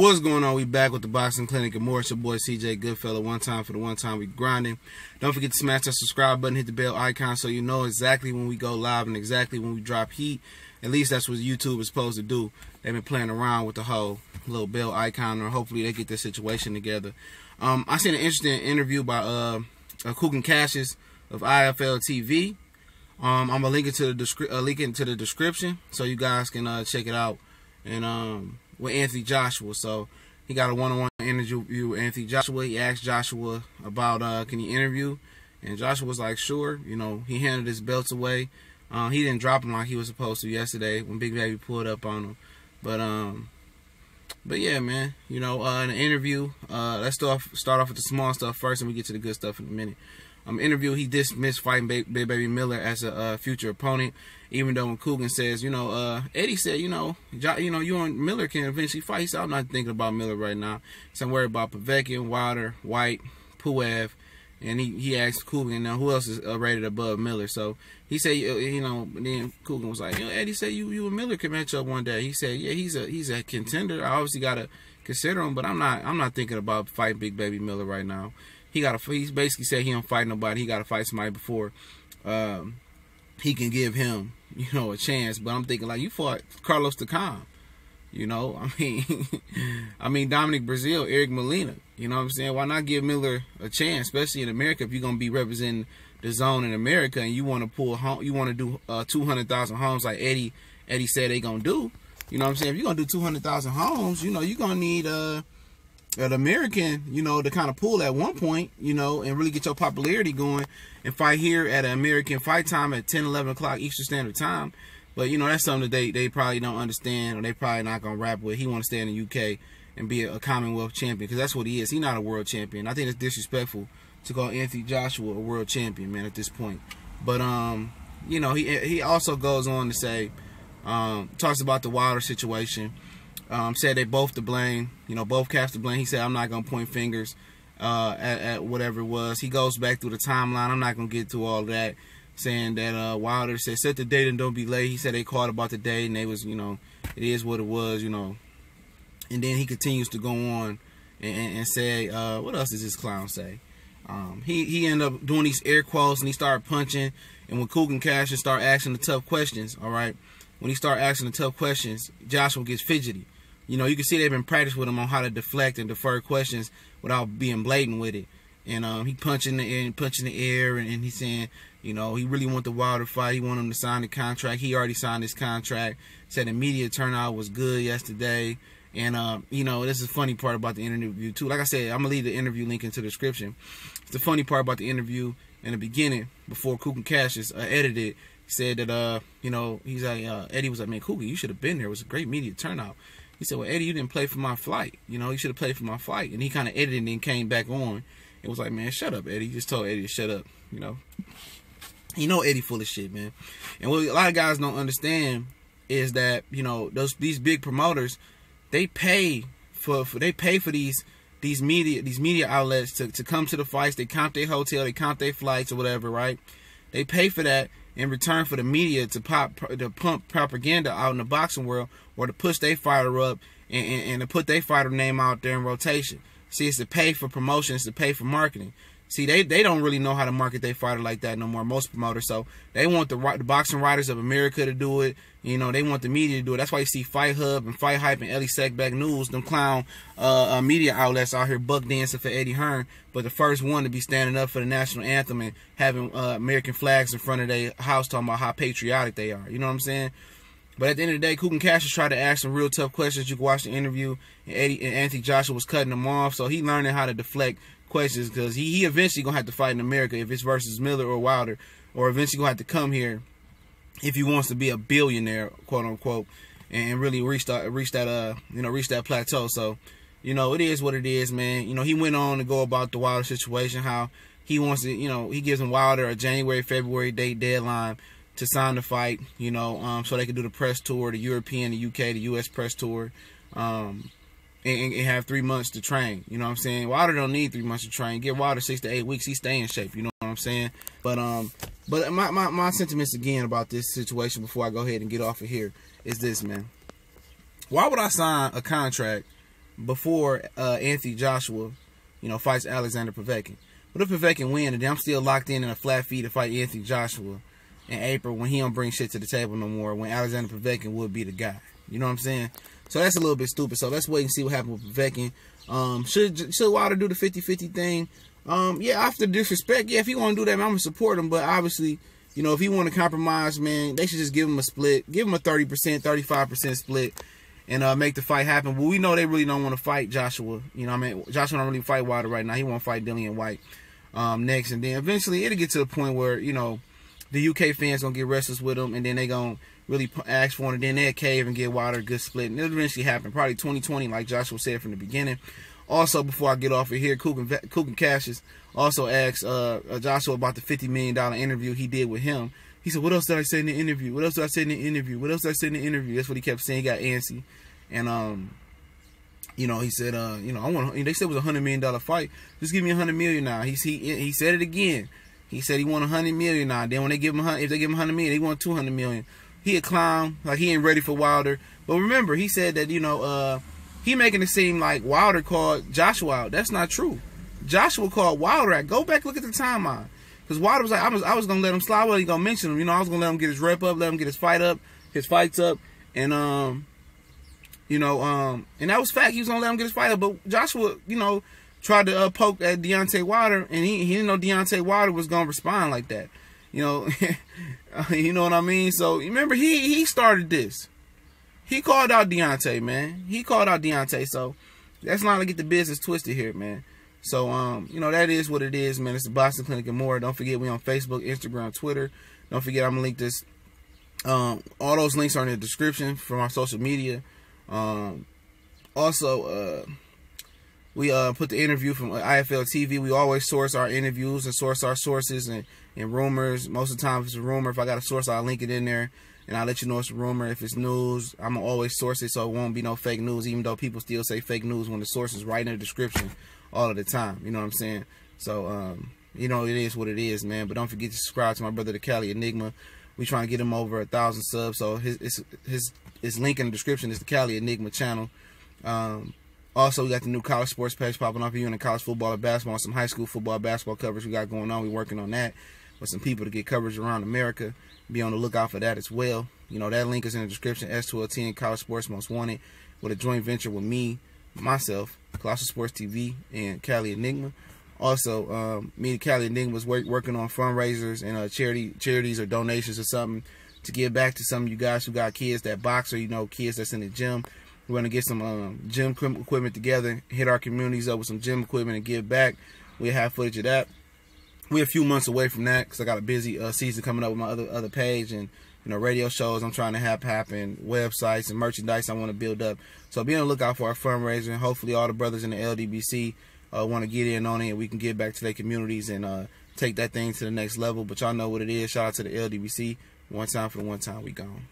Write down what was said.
What's going on? We back with the Boxing Clinic and more. It's your boy CJ Goodfella. One time for the one time we grinding. Don't forget to smash that subscribe button, hit the bell icon so you know exactly when we go live and exactly when we drop heat. At least that's what YouTube is supposed to do. They've been playing around with the whole little bell icon, or hopefully they get this situation together. I seen an interesting interview by Coogan Cassius of IFL TV. I'm gonna link it to the description so you guys can check it out. And with Anthony Joshua, so he got a one-on-one interview with Anthony Joshua. He asked Joshua about can he interview, and Joshua was like, sure. You know, he handed his belts away. He didn't drop him like he was supposed to yesterday when Big Baby pulled up on him. But yeah, man, you know, in the interview, let's start off with the small stuff first, and we get to the good stuff in a minute. Interview, he dismissed fighting Big Baby Miller as a future opponent, even though when Coogan says, you know, Eddie said, you know, you and Miller can eventually fight. He said, I'm not thinking about Miller right now. So I'm worried about Povetkin, Wilder, White, Puev, and he asked Coogan, now who else is rated above Miller? So he said, you know, then Coogan was like, you know, Eddie said you and Miller can match up one day. He said, yeah, he's a contender. I obviously gotta consider him, but I'm not thinking about fighting Big Baby Miller right now. He basically said he don't fight nobody. He got to fight somebody before he can give him, you know, a chance. But I'm thinking, like, you fought Carlos Takam, you know. I mean Dominic Brazil, Eric Molina. You know what I'm saying? Why not give Miller a chance, especially in America, if you're gonna be representing the zone in America and you want to pull home, you want to do 200,000 homes like Eddie said they gonna do. You know what I'm saying? If you're gonna do 200,000 homes, you know, you're gonna need an American, you know, to kind of pull at one point, you know, and really get your popularity going and fight here at an American fight time at 10, 11 o'clock Eastern Standard Time. But, you know, that's something that they probably don't understand, or they probably not going to rap with. He want to stay in the UK and be a Commonwealth champion, because that's what he is. He's not a world champion. I think it's disrespectful to call Anthony Joshua a world champion, man, at this point. But, you know, he also goes on to say, talks about the Wilder situation. Said they both to blame, you know, both cast to blame. He said, I'm not going to point fingers at whatever it was. He goes back through the timeline. I'm not going to get through all of that, saying that Wilder said, set the date and don't be late. He said they called about the date and they was, you know, it is what it was, you know. And then he continues to go on and say, what else does this clown say? He ended up doing these air quotes and he started punching. And when Coogan Cassius started asking the tough questions, all right, when he started asking the tough questions, Joshua gets fidgety. You know, you can see they've been practicing with him on how to deflect and defer questions without being blatant with it. And he punching the air, and he's saying, you know, he really want the Wilder fight. He want him to sign the contract. He already signed his contract. Said the media turnout was good yesterday. And, you know, this is the funny part about the interview, too. Like I said, I'm going to leave the interview link into the description. It's the funny part about the interview in the beginning, before Coogan Cassius edited it. He said that, you know, he's like, Eddie was like, man, Coogan, you should have been there. It was a great media turnout. He said, well, Eddie, you didn't play for my flight. You know, you should have played for my flight. And he kind of edited and then came back on. It was like, man, shut up, Eddie. He just told Eddie to shut up, you know. You know Eddie full of shit, man. And what a lot of guys don't understand is that, you know, these big promoters, they pay for these media outlets to come to the fights. They count their hotel, they count their flights or whatever, right? They pay for that in return for the media to pump propaganda out in the boxing world, or to push their fighter up and to put their fighter name out there in rotation. See, it's to pay for promotion, it's to pay for marketing. See, they don't really know how to market their fighter like that no more, most promoters. So they want the boxing writers of America to do it. You know, they want the media to do it. That's why you see Fight Hub and Fight Hype and Ellie Sackback News, them clown media outlets out here buck dancing for Eddie Hearn, but the first one to be standing up for the national anthem and having American flags in front of their house, talking about how patriotic they are. You know what I'm saying? But at the end of the day, Coogan Cassius tried to ask some real tough questions. You can watch the interview, and Anthony Joshua was cutting them off, so he learning how to deflect questions, because he eventually gonna have to fight in America if it's versus Miller or Wilder, or eventually gonna have to come here if he wants to be a billionaire, quote unquote, and really reach that plateau. So, you know, it is what it is, man. You know, he went on to go about the Wilder situation, how he wants to, you know, he gives him Wilder a January, February date deadline to sign the fight, you know, so they can do the press tour, the European, the UK, the US press tour, and have 3 months to train. You know what I'm saying? Wilder don't need 3 months to train. Give Wilder 6 to 8 weeks. He stay in shape. You know what I'm saying? But my sentiments again about this situation before I go ahead and get off of here is this, man. Why would I sign a contract before Anthony Joshua, fights Alexander Povetkin. But if Povetkin win, and then I'm still locked in a flat fee to fight Anthony Joshua in April when he don't bring shit to the table no more, when Alexander Povetkin would be the guy. You know what I'm saying? So that's a little bit stupid. So let's wait and see what happens with Povetkin. Should Wilder do the 50-50 thing? Yeah, after disrespect, yeah, if he want to do that, man, I'm going to support him. But obviously, if he want to compromise, man, they should just give him a split. Give him a 30%, 35% split and make the fight happen. But we know they really don't want to fight Joshua. Joshua don't really fight Wilder right now. He want to fight Dillian White next. And then eventually it'll get to the point where, the UK fans going to get restless with him. And then they going to really ask for him. And then they'll cave and get Wilder a good split. And it'll eventually happen. Probably 2020, like Joshua said from the beginning. Also, before I get off of here, Kugan Cassius also asked Joshua about the $50 million interview he did with him. He said, what else did I say in the interview? What else did I say in the interview? What else did I say in the interview? That's what he kept saying. He got antsy. And, he said, they said it was a $100 million fight. Just give me $100 million now. He said it again. He said he want $100 million now. Then when if they give him $100 million, they want $200 million. He a clown. Like, he ain't ready for Wilder. But remember, he said that, he making it seem like Wilder called Joshua out. That's not true. Joshua called Wilder out. Go back, look at the timeline. Because Wilder was like, I was going to let him slide. I wasn't going to mention him. I was going to let him get his rep up, let him get his fights up. And, and that was fact. He was going to let him get his fight up. But Joshua, tried to poke at Deontay Wilder. And he didn't know Deontay Wilder was going to respond like that. You know what I mean? So, remember, he started this. He called out Deontay, man. He called out Deontay. So, let's not get the business twisted here, man. So, that is what it is, man. It's the Boxing Clinic and more. Don't forget, we on Facebook, Instagram, Twitter. Don't forget, I'm going to link this. All those links are in the description from our social media. Also, we put the interview from IFL TV. We always source our interviews and source our sources and rumors. Most of the time, if it's a rumor, if I got a source, I'll link it in there. And I'll let you know it's a rumor. If it's news, I'm going to always source it so it won't be no fake news, even though people still say fake news when the source is right in the description all of the time. You know what I'm saying? So, it is what it is, man. But don't forget to subscribe to my brother, the Cali Enigma. We trying to get him over 1,000 subs. So his link in the description is the Cali Enigma channel. Also, we got the new college sports page popping up here in the college football and basketball, some high school football, basketball coverage we got going on. We're working on that with some people to get coverage around America. Be on the lookout for that as well. That link is in the description. S1210 College Sports Most Wanted, with a joint venture with myself, Colossal Sports TV, and Cali Enigma. Also, me and Cali Enigma was working on fundraisers and charities or donations or something to give back to some of you guys who got kids that box or kids that's in the gym. We're gonna get some gym equipment together, hit our communities up with some gym equipment and give back. We'll have footage of that. We're a few months away from that because I got a busy season coming up with my other page and radio shows I'm trying to have happen, websites and merchandise I want to build up. So be on the lookout for our fundraiser, and hopefully all the brothers in the LDBC want to get in on it and we can get back to their communities and take that thing to the next level. But y'all know what it is. Shout out to the LDBC. One time for the one time we gone.